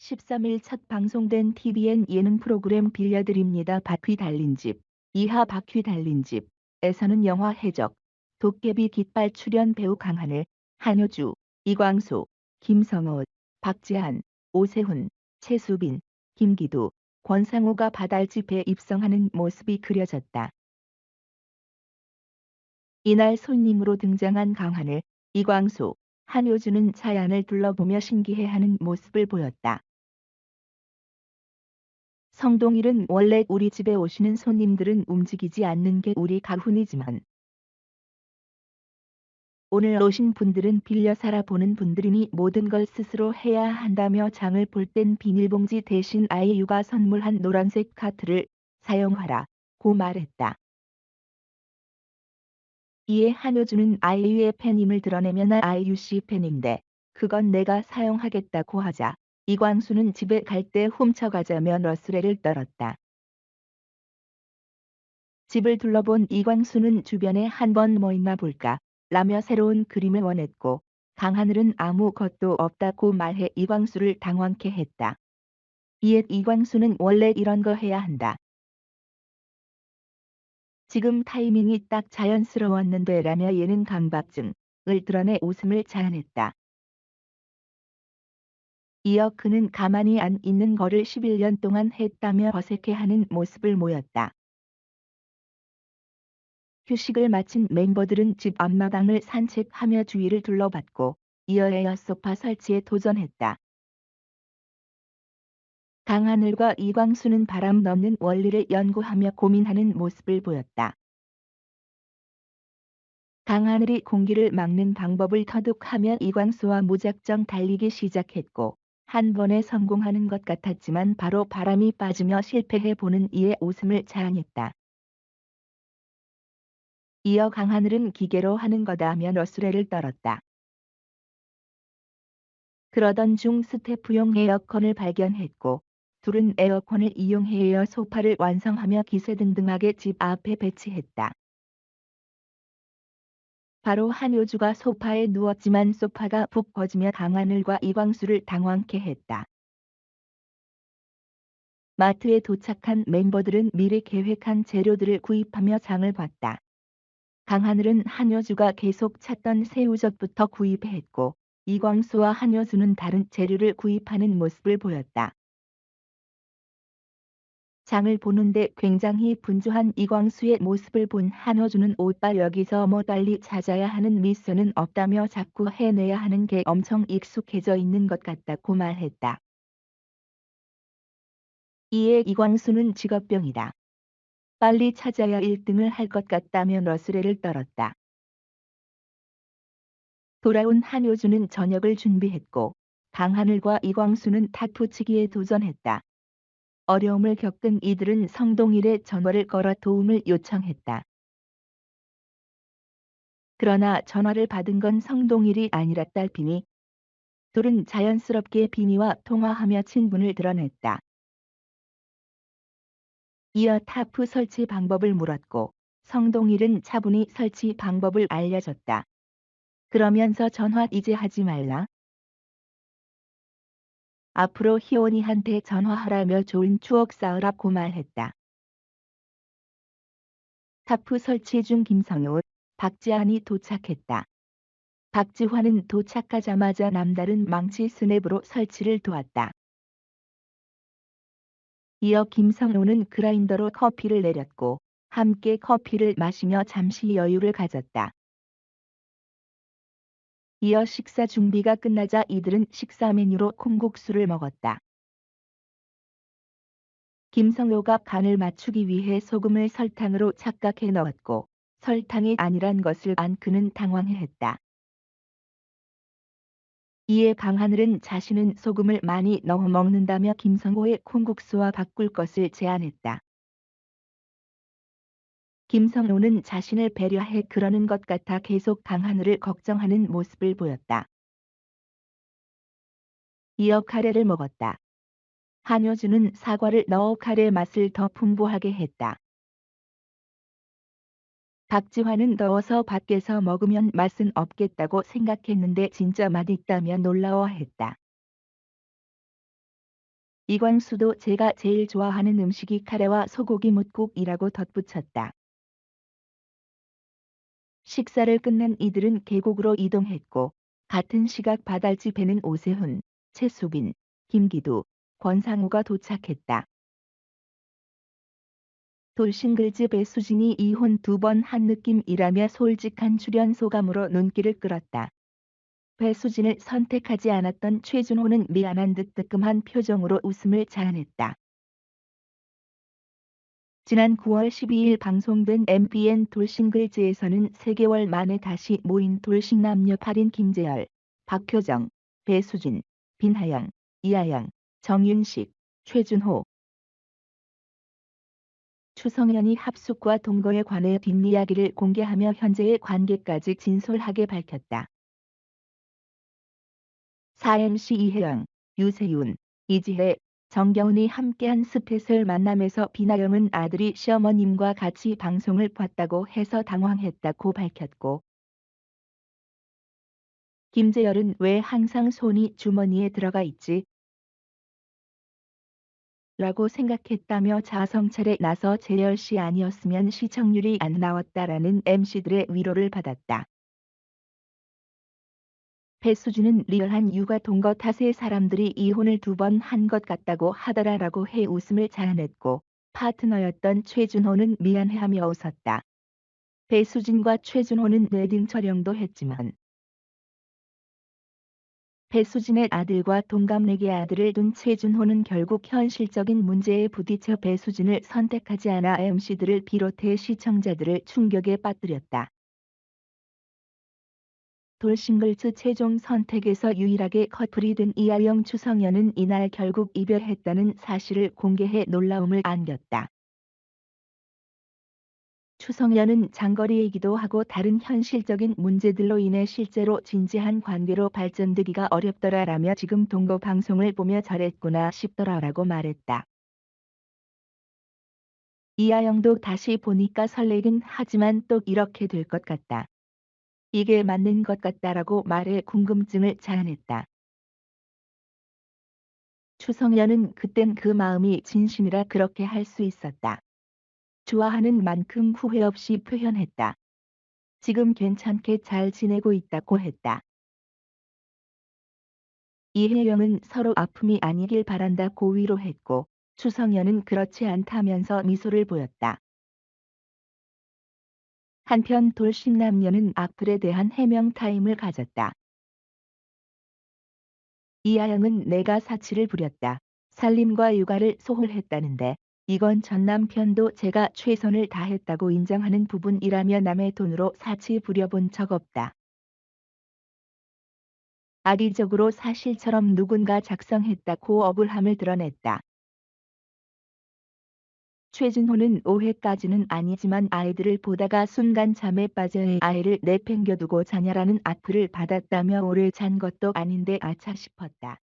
13일 첫 방송된 TVN 예능 프로그램 빌려드립니다. 바퀴 달린 집, 이하 바퀴 달린 집에서는 영화 해적, 도깨비 깃발 출연 배우 강하늘, 한효주, 이광수, 김성호, 박지한, 오세훈, 최수빈, 김기두, 권상우가 바달집에 입성하는 모습이 그려졌다. 이날 손님으로 등장한 강하늘, 이광수, 한효주는 자연을 둘러보며 신기해하는 모습을 보였다. 성동일은 원래 우리 집에 오시는 손님들은 움직이지 않는 게 우리 가훈이지만 오늘 오신 분들은 빌려 살아보는 분들이니 모든 걸 스스로 해야 한다며 장을 볼 땐 비닐봉지 대신 아이유가 선물한 노란색 카트를 사용하라고 말했다. 이에 한효주는 아이유의 팬임을 드러내며 나 아이유 씨 팬인데 그건 내가 사용하겠다고 하자 이광수는 집에 갈 때 훔쳐가자며 러스레를 떨었다. 집을 둘러본 이광수는 주변에 한번 뭐 있나 볼까 라며 새로운 그림을 원했고 강하늘은 아무것도 없다고 말해 이광수를 당황케 했다. 이에 이광수는 원래 이런 거 해야 한다. 지금 타이밍이 딱 자연스러웠는데 라며 예능 강박증을 드러내 웃음을 자아냈다. 이어 그는 가만히 안 있는 거를 11년 동안 했다며 어색해하는 모습을 보였다. 휴식을 마친 멤버들은 집 앞마당을 산책하며 주위를 둘러봤고 이어 에어 소파 설치에 도전했다. 강하늘과 이광수는 바람 넣는 원리를 연구하며 고민하는 모습을 보였다. 강하늘이 공기를 막는 방법을 터득하며 이광수와 무작정 달리기 시작했고 한 번에 성공하는 것 같았지만 바로 바람이 빠지며 실패해보는 이에 웃음을 자아냈다. 이어 강하늘은 기계로 하는 거다며 러스레를 떨었다. 그러던 중 스태프용 에어컨을 발견했고 둘은 에어컨을 이용해 에어 소파를 완성하며 기세등등하게 집 앞에 배치했다. 바로 한효주가 소파에 누웠지만 소파가 푹 퍼지며 강하늘과 이광수를 당황케 했다. 마트에 도착한 멤버들은 미리 계획한 재료들을 구입하며 장을 봤다. 강하늘은 한효주가 계속 찾던 새우젓부터 구입했고 이광수와 한효주는 다른 재료를 구입하는 모습을 보였다. 장을 보는데 굉장히 분주한 이광수의 모습을 본 한효주는 오빠 여기서 뭐 빨리 찾아야 하는 미션은 없다며 자꾸 해내야 하는 게 엄청 익숙해져 있는 것 같다고 말했다. 이에 이광수는 직업병이다. 빨리 찾아야 1등을 할 것 같다며 러스레를 떨었다. 돌아온 한효주는 저녁을 준비했고 강하늘과 이광수는 탁구치기에 도전했다. 어려움을 겪은 이들은 성동일의 전화를 걸어 도움을 요청했다. 그러나 전화를 받은 건 성동일이 아니라 딸 비니. 둘은 자연스럽게 비니와 통화하며 친분을 드러냈다. 이어 타프 설치 방법을 물었고 성동일은 차분히 설치 방법을 알려줬다. 그러면서 전화 이제 하지 말라. 앞으로 희원이한테 전화하라며 좋은 추억 쌓으라고 말했다. 타프 설치 중 김성호, 박지한이 도착했다. 박지환은 도착하자마자 남다른 망치 스냅으로 설치를 도왔다. 이어 김성호는 그라인더로 커피를 내렸고 함께 커피를 마시며 잠시 여유를 가졌다. 이어 식사 준비가 끝나자 이들은 식사 메뉴로 콩국수를 먹었다. 김성호가 간을 맞추기 위해 소금을 설탕으로 착각해 넣었고 설탕이 아니란 것을 안 그는 당황해했다. 이에 강하늘은 자신은 소금을 많이 넣어 먹는다며 김성호의 콩국수와 바꿀 것을 제안했다. 김성호는 자신을 배려해 그러는 것 같아 계속 강하늘을 걱정하는 모습을 보였다. 이어 카레를 먹었다. 한효주는 사과를 넣어 카레 맛을 더 풍부하게 했다. 박지환은 더워서 밖에서 먹으면 맛은 없겠다고 생각했는데 진짜 맛있다며 놀라워했다. 이광수도 제가 제일 좋아하는 음식이 카레와 소고기 뭇국이라고 덧붙였다. 식사를 끝낸 이들은 계곡으로 이동했고 같은 시각 바달집에는 오세훈, 최수빈, 김기두, 권상우가 도착했다. 돌싱글즈 배수진이 이혼 2번 한 느낌이라며 솔직한 출연 소감으로 눈길을 끌었다. 배수진을 선택하지 않았던 최준호는 미안한 듯 뜨끔한 표정으로 웃음을 자아냈다. 지난 9월 12일 방송된 MBN 돌싱글즈에서는 3개월 만에 다시 모인 돌싱 남녀 8인 김재열, 박효정, 배수진, 빈하영, 이하영, 정윤식, 최준호, 추성현이 합숙과 동거에 관해 뒷이야기를 공개하며 현재의 관계까지 진솔하게 밝혔다. 4MC 이혜영, 유세윤, 이지혜, 정겨운이 함께한 스페셜 만남에서 빈하영은 아들이 시어머님과 같이 방송을 봤다고 해서 당황했다고 밝혔고 김재열은 왜 항상 손이 주머니에 들어가 있지? 라고 생각했다며 자성찰에 나서 재열 씨 아니었으면 시청률이 안 나왔다라는 MC들의 위로를 받았다. 배수진은 리얼한 육아 동거 탓에 사람들이 이혼을 2번 한 것 같다고 하더라라고 해 웃음을 자아냈고 파트너였던 최준호는 미안해하며 웃었다. 배수진과 최준호는 웨딩 촬영도 했지만 배수진의 아들과 동갑내기 아들을 둔 최준호는 결국 현실적인 문제에 부딪혀 배수진을 선택하지 않아 MC들을 비롯해 시청자들을 충격에 빠뜨렸다. 돌싱글즈 최종 선택에서 유일하게 커플이 된 이하영 추성현은 이날 결국 이별했다는 사실을 공개해 놀라움을 안겼다. 추성현은 장거리이기도 하고 다른 현실적인 문제들로 인해 실제로 진지한 관계로 발전되기가 어렵더라라며 지금 동거 방송을 보며 저랬구나 싶더라라고 말했다. 이하영도 다시 보니까 설레긴 하지만 또 이렇게 될 것 같다. 이게 맞는 것 같다라고 말해 궁금증을 자아냈다. 추성현은 그땐 그 마음이 진심이라 그렇게 할 수 있었다. 좋아하는 만큼 후회 없이 표현했다. 지금 괜찮게 잘 지내고 있다고 했다. 이혜영은 서로 아픔이 아니길 바란다고 위로했고 추성현은 그렇지 않다면서 미소를 보였다. 한편 돌싱 남녀는 악플에 대한 해명 타임을 가졌다. 이하영은 내가 사치를 부렸다. 살림과 육아를 소홀했다는데 이건 전 남편도 제가 최선을 다했다고 인정하는 부분이라며 남의 돈으로 사치 부려본 적 없다. 악의적으로 사실처럼 누군가 작성했다고 억울함을 드러냈다. 최준호는 오해까지는 아니지만 아이들을 보다가 순간 잠에 빠져 아이를 내팽겨두고 자냐라는 악플을 받았다며 오래 잔 것도 아닌데 아차 싶었다.